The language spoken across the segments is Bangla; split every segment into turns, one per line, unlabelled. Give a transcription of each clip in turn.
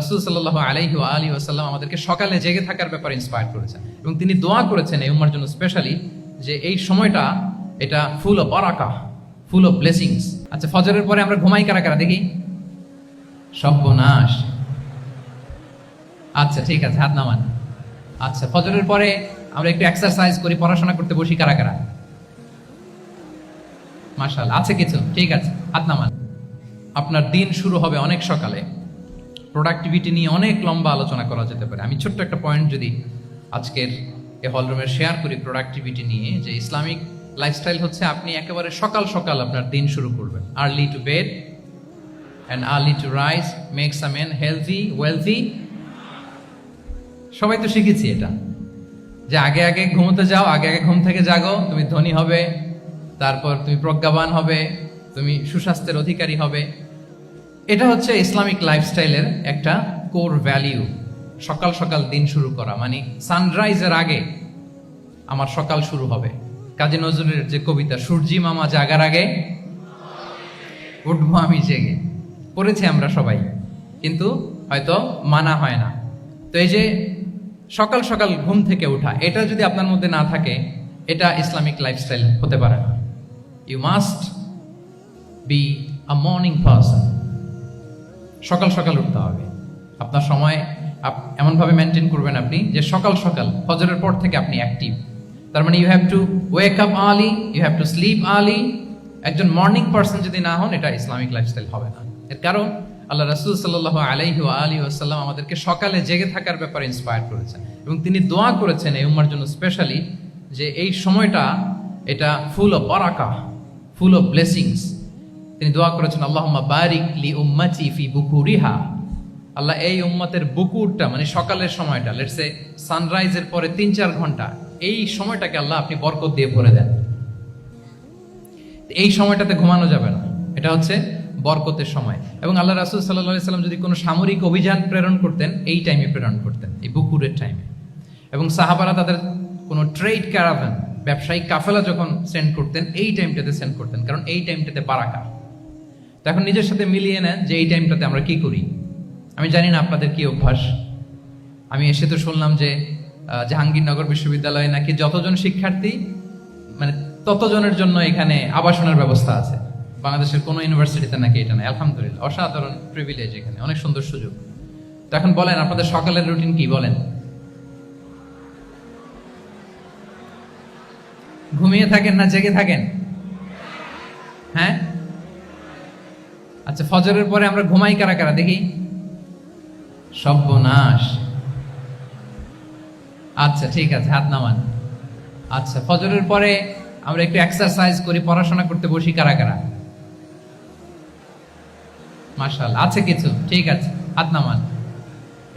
রাসূল সাল্লাল্লাহু আলাইহি ওয়া আলিহি ওয়াসাল্লাম আমাদেরকে সকালে জেগে থাকার ব্যাপারে ইন্সপায়ার করেছেন এবং তিনি দোয়া করেছেন এই উম্মার জন্য স্পেশালি যে এই সময়টা এটা ফুল অফ বারাকা, ফুল অফ ব্লেসিংস। আচ্ছা, ফজরের পরে আমরা ঘুমাই কারা কারা দেখি? সর্বনাশ। আচ্ছা ঠিক আছে, হাত নামান। আচ্ছা, ফজরের পরে আমরা একটু এক্সারসাইজ করি, পড়াশোনা করতে বসি কারা কারা? মাশাআল্লাহ, আছে কিছু? ঠিক আছে, হাত নামান। আপনার দিন শুরু হবে অনেক সকালে, প্রোডাক্টিভিটি নিয়ে অনেক লম্বা আলোচনা করা যেতে পারে। আমি ছোট্ট একটা পয়েন্ট যদি আজকের এই হলরুমের শেয়ার করি প্রোডাক্টিভিটি নিয়ে, যে ইসলামিক লাইফস্টাইল হচ্ছে আপনি একেবারে সকাল সকাল আপনার দিন শুরু করবেন। Early to bed and early to rise makes a man healthy wealthy. সবাই তো শিখেছি এটা, যে আগে আগে ঘুমোতে যাও, আগে আগে ঘুম থেকে জাগো, তুমি ধনী হবে, তারপর তুমি প্রজ্ঞাবান হবে, তুমি সুস্বাস্থ্যের অধিকারী হবে। এটা হচ্ছে ইসলামিক লাইফস্টাইলের একটা কোর ভ্যালিউ। সকাল সকাল দিন শুরু করা মানে সানরাইজের আগে আমার সকাল শুরু হবে। কাজী নজরুলের যে কবিতা, সূর্যি মামা জাগার আগে উঠবো আমি জেগে, পড়েছি আমরা সবাই, কিন্তু হয়তো মানা হয় না। তো এই যে সকাল সকাল ঘুম থেকে ওঠা, এটা যদি আপনার মধ্যে না থাকে, এটা ইসলামিক লাইফস্টাইল হতে পারে না। You must be a morning person. সকাল সকাল উঠতে হবে। আপনার সময় এমনভাবে মেনটেন করবেন আপনি যে সকাল সকাল ফজরের পর থেকে আপনি অ্যাক্টিভ। তার মানে you have to wake up early, you have to sleep early. একজন মর্নিং পারসন যদি না হন, এটা ইসলামিক লাইফস্টাইল হবে না। এর কারণ আল্লাহ রাসূল সাল্লাল্লাহু আলাইহি ওয়া আলিহি ওয়াসাল্লাম আমাদেরকে সকালে জেগে থাকার ব্যাপারে ইন্সপায়ার করেছেন এবং তিনি দোয়া করেছেন এই উম্মার জন্য স্পেশালি যে এই সময়টা এটা ফুল অফ বারাকা, ফুল অফ ব্লেসিংস। তিনি দোয়া করেছেন, আল্লাহুম্মা বারিক লি উম্মতি ফি বুকুরিহা। আল্লাহ এই উম্মতের বুকুরটা মানে সকালের সময়টা, লেটস সে সানরাইজের পরে ৩-৪ ঘন্টা, এই সময়টাকে আল্লাহ আপনি বরকত দিয়ে ভরে দেন। এই সময়টাতে ঘুমানো যাবে না, এটা হচ্ছে বরকতের সময়। এবং আল্লাহ রাসূল সাল্লাল্লাহু আলাইহি সাল্লাম যদি কোনো সামরিক অভিযান প্রেরণ করতেন, এই টাইমে প্রেরণ করতেন, এই বুকুরের টাইমে। এবং সাহাবারা তাদের কোনো ট্রেড ক্যারাভান, ব্যবসায়িক কাফেলা যখন সেন্ড করতেন, এই টাইমটাতে সেন্ড করতেন, কারণ এই টাইমটাতে বারাকা। তো এখন নিজের সাথে মিলিয়ে নেন যে এই টাইমটাতে আমরা কি করি। আমি জানি না আপনাদের কি অভ্যাস। আমি এসে তো শুনলাম যে জাহাঙ্গীরনগর বিশ্ববিদ্যালয়ে নাকি যতজন শিক্ষার্থী মানে ততজনের জন্য এখানে আবাসনের ব্যবস্থা আছে। বাংলাদেশের কোনো ইউনিভার্সিটিতে নাকি এটা নেই। আলহামদুলিল্লাহ, অসাধারণ প্রিভিলেজ, এখানে অনেক সুন্দর সুযোগ। তো এখন বলেন আপনাদের সকালের রুটিন কি? বলেন, ঘুমিয়ে থাকেন না জেগে থাকেন? হ্যাঁ, আচ্ছা, ফজরের পরে আমরা ঘুমাই কারা কারা দেখি? সর্বনাশ। আচ্ছা ঠিক আছে, হাত নামান। আচ্ছা, ফজরের পরে আমরা একটু এক্সারসাইজ করি, পড়াশোনা করতে বসি কারা কারা? মাশাআল্লাহ, আছে কিছু? ঠিক আছে, হাত নামান।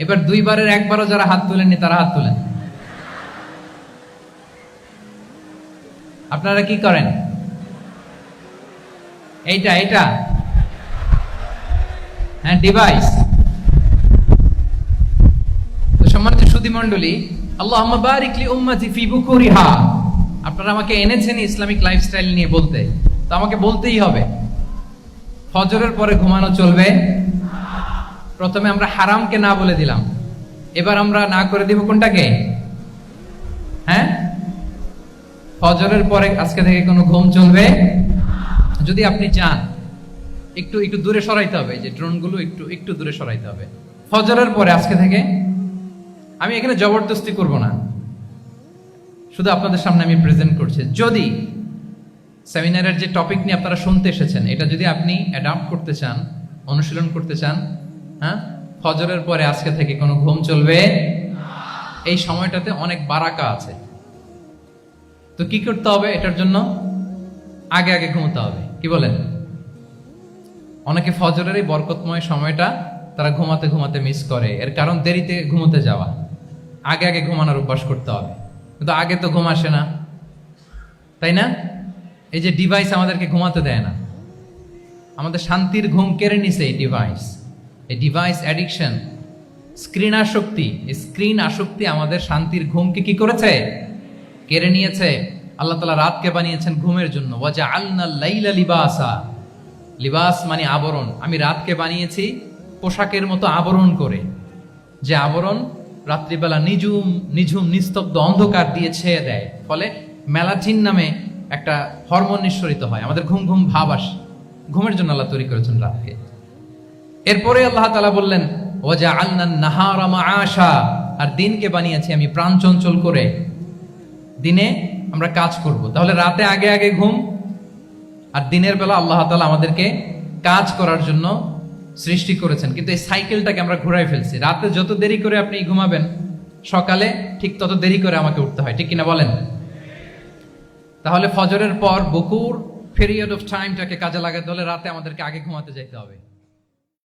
এবার 2 বারের 1 বারও যারা হাত তুলেননি তারা হাত তুলেন। আপনারা কি করেন? এইটা হ্যাঁ, ডিভাইস। তো সম্মানিত সুধী মণ্ডলী, আল্লাহুম্মা বারিক লি উম্মতি ফি বুকুরিহা। আপনারা আমাকে এনেছেন ইসলামিক লাইফস্টাইল নিয়ে বলতে, তো আমাকে বলতেই হবে ফজরের পরে ঘুমানো চলবে। প্রথমে আমরা হারামকে না বলে দিলাম, এবার আমরা না করে দিব কোনটাকে? হ্যাঁ, ফজরের পরে আজকে থেকে কোনো ঘুম চলবে। যদি আপনি চান একটু দূরে সরাইতে হবে, যে ড্রোনগুলো একটু দূরে সরাইতে হবে। ফজরের পরে আজকে থেকে আমি এখানে জবরদস্তি করব না, শুধু আপনাদের সামনে আমি প্রেজেন্ট করছি। যদি সেমিনারের যে টপিক নিয়ে আপনারা শুনতে এসেছেন, এটা যদি আপনি অ্যাডাপ্ট করতে চান, অনুশীলন করতে চান, হ্যাঁ, ফজরের পরে আজকে থেকে কোনো ঘুম চলবে। এই সময়টাতে অনেক বারাকা আছে। তো কি করতে হবে? এটার জন্য আগে আগে ঘুমোতে হবে। কি বলেন? অনেকে ফজরের এই বরকতময় সময়টা তারা ঘুমাতে ঘুমাতে মিস করে। এর কারণ দেরিতে ঘুমোতে যাওয়া। আগে আগে ঘুমানোর অভ্যাস করতে হবে, কিন্তু আগে তো ঘুম আসে না, তাই না? এই যে ডিভাইস আমাদেরকে ঘুমাতে দেয় না, আমাদের শান্তির ঘুম কেড়ে নিছে এই ডিভাইস। এই ডিভাইস অ্যাডিকশন, স্ক্রিন আসক্তি, এই স্ক্রিন আসক্তি আমাদের শান্তির ঘুমকে কি করেছে? কেড়ে নিয়েছে। আল্লাহ তাআলা রাতকে বানিয়েছেন ঘুমের জন্য। ওয়াজআলনাল লাইলা লিবাসা। লিবাস মানে আবরণ। আমি রাতকে বানিয়েছি পোশাকের মতো আবরণ করে, যে আবরণ রাত্রিবেলা নিঝুম নিঝুম নিস্তব্ধ অন্ধকার দিয়ে ছেয়ে দেয়, ফলে মেলাটিন নামে একটা হরমোন নিঃসরিত হয়, আমাদের ঘুম ঘুম ভাব আসে। ঘুমের জন্য আল্লাহ তৈরি করেছেন রাতকে। এরপরে আল্লাহ তাআলা বললেন ওয়াজআলনা আন-নাহারা মাআশা, আর দিনকে বানিয়েছি আমি প্রাণ চঞ্চল করে, দিনে আমরা কাজ করব। তাহলে রাতে আগে আগে ঘুম, আর দিনের বেলা আল্লাহ তাআলা আমাদেরকে কাজ করার জন্য সৃষ্টি করেছেন। কিন্তু এই সাইকেলটাকে আমরা ঘুরাই ফেলছি, রাতে যত দেরি করে আপনি ঘুমাবেন সকালে ঠিক তত দেরি করে আমাকে উঠতে হয়, ঠিক কিনা বলেন? তাহলে ফজরের পর বকুর পিরিয়ড অফ টাইমটাকে কাজে লাগাতে হলে রাতে আমাদেরকে আগে ঘুমাতে যেতে হবে।